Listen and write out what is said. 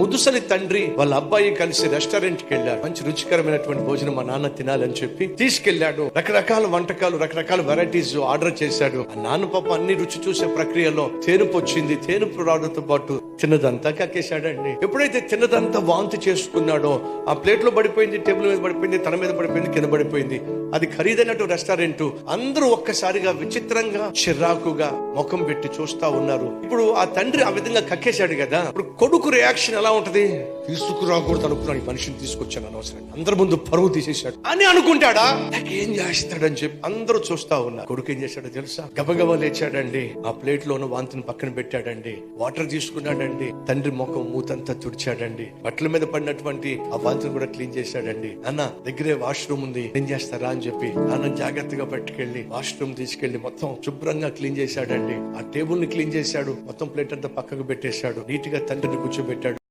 ముదుసలి తండ్రి వాళ్ళ అబ్బాయి కలిసి రెస్టారెంట్ కి వెళ్ళారు. మంచి రుచికరమైనటువంటి భోజనం మా నాన్న తినాలని చెప్పి తీసుకెళ్లాడు. రకరకాల వంటకాలు, రకరకాల వెరైటీస్ ఆర్డర్ చేశాడు. ఆ నాన్న పాప అన్ని రుచి చూసే ప్రక్రియలో తేనుపు వచ్చింది. తేనుపు రావడంతో పాటు తిన్నదంతా కక్కేశాడండి. ఎప్పుడైతే తిన్నదంతా వాంతి చేసుకున్నాడో ఆ ప్లేట్ లో పడిపోయింది, టేబుల్ మీద పడిపోయింది, తన మీద పడిపోయింది, కింద పడిపోయింది. అది ఖరీదైనట్టు రెస్టారెంట్. అందరూ ఒక్కసారిగా విచిత్రంగా చిరాకుగా ముఖం పెట్టి చూస్తా ఉన్నారు. ఇప్పుడు ఆ తండ్రి ఆ విధంగా కక్కేశాడు కదా, ఇప్పుడు కొడుకు రియాక్షన్ ఎలా ఉంటది? తీసుకురాకూడదు అనుకున్నాను, ఈ మనిషిని తీసుకొచ్చాను అనవసరం, అందరి ముందు పరువు తీసేశాడు అని అనుకుంటాడా? ఏం చేస్తాడని చెప్పి అందరూ చూస్తా ఉన్నారు. కొడుకు ఏం చేశాడో తెలుసా? గబగబా లేచాడండి, ఆ ప్లేట్ లో ఉన్న వాంతిని పక్కన పెట్టాడండి, వాటర్ తీసుకున్నాడండి, తండ్రి ముఖం మూతంతా తుడిచాడండి, బట్టల మీద పడినటువంటి ఆ వాంతిని కూడా క్లీన్ చేశాడండి. అన్న దగ్గరే వాష్రూమ్ ఉంది, క్లీన్ చేస్తారా అని చెప్పి నాన్న జాగ్రత్తగా పట్టుకెళ్లి వాష్రూమ్ తీసుకెళ్లి మొత్తం శుభ్రంగా క్లీన్ చేశాడండి. ఆ టేబుల్ ని క్లీన్ చేశాడు, మొత్తం ప్లేట్ అంతా పక్కకు పెట్టేశాడు, నీట్ గా తండ్రిని కూర్చోబెట్టాడు.